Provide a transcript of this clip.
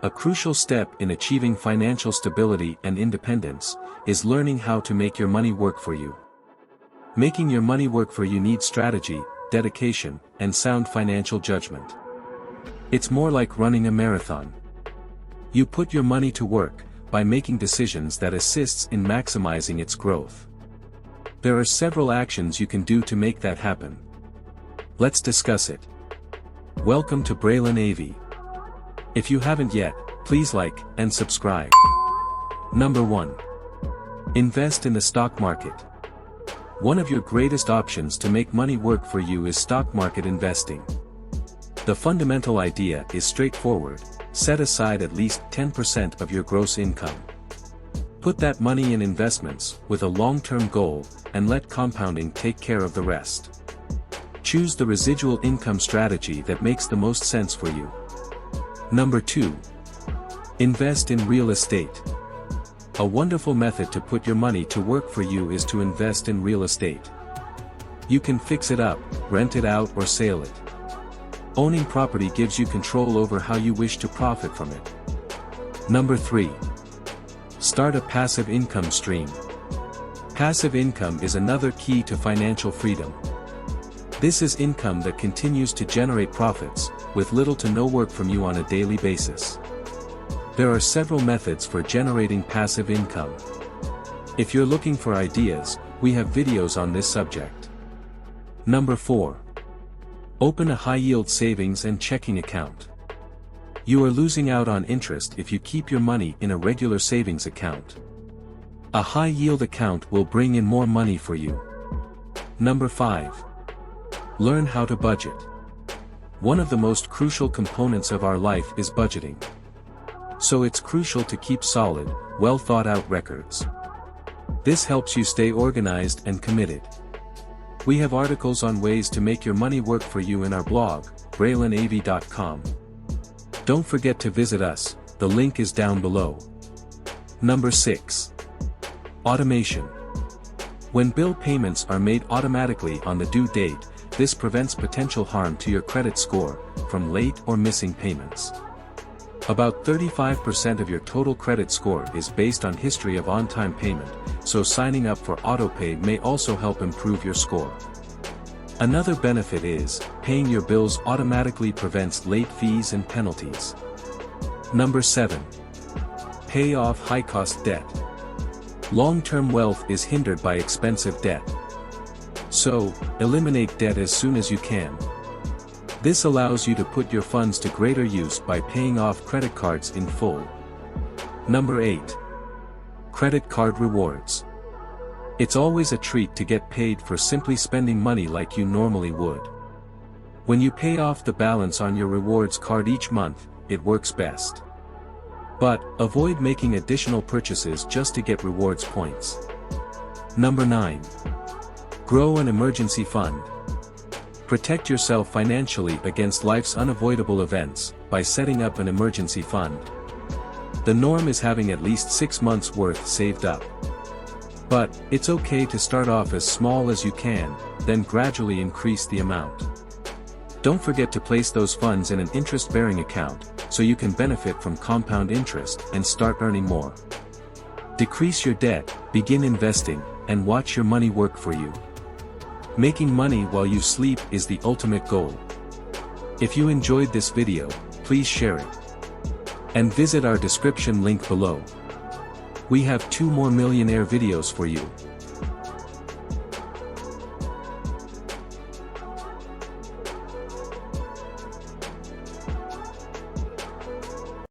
A crucial step in achieving financial stability and independence is learning how to make your money work for you. Making your money work for you needs strategy, dedication, and sound financial judgment. It's more like running a marathon. You put your money to work by making decisions that assists in maximizing its growth. There are several actions you can do to make that happen. Let's discuss it. Welcome to Braylen AV. If you haven't yet, please like and subscribe. Number 1. Invest in the stock market. One of your greatest options to make money work for you is stock market investing. The fundamental idea is straightforward: set aside at least 10% of your gross income. Put that money in investments with a long-term goal, and let compounding take care of the rest. Choose the residual income strategy that makes the most sense for you. Number 2. Invest in real estate. A wonderful method to put your money to work for you is to invest in real estate. You can fix it up, rent it out, or sell it. Owning property gives you control over how you wish to profit from it. Number 3. Start a passive income stream. Passive income is another key to financial freedom. This is income that continues to generate profits, with little to no work from you on a daily basis. There are several methods for generating passive income. If you're looking for ideas, we have videos on this subject. Number 4. Open a high-yield savings and checking account. You are losing out on interest if you keep your money in a regular savings account. A high-yield account will bring in more money for you. Number 5. Learn how to budget. One of the most crucial components of our life is budgeting. So it's crucial to keep solid, well-thought-out records. This helps you stay organized and committed. We have articles on ways to make your money work for you in our blog, braylenav.com. Don't forget to visit us, the link is down below. Number 6. Automation. When bill payments are made automatically on the due date, this prevents potential harm to your credit score from late or missing payments. About 35% of your total credit score is based on history of on-time payment, so signing up for autopay may also help improve your score. Another benefit is, paying your bills automatically prevents late fees and penalties. Number 7. Pay off high-cost debt. Long-term wealth is hindered by expensive debt. So, eliminate debt as soon as you can. This allows you to put your funds to greater use by paying off credit cards in full. Number 8. Credit card rewards. It's always a treat to get paid for simply spending money like you normally would. When you pay off the balance on your rewards card each month, it works best. But, avoid making additional purchases just to get rewards points. Number 9. Grow an emergency fund. Protect yourself financially against life's unavoidable events by setting up an emergency fund. The norm is having at least 6 months' worth saved up. But, it's okay to start off as small as you can, then gradually increase the amount. Don't forget to place those funds in an interest-bearing account, so you can benefit from compound interest and start earning more. Decrease your debt, begin investing, and watch your money work for you. Making money while you sleep is the ultimate goal. If you enjoyed this video, please share it. And visit our description link below. We have 2 more Millionaire videos for you.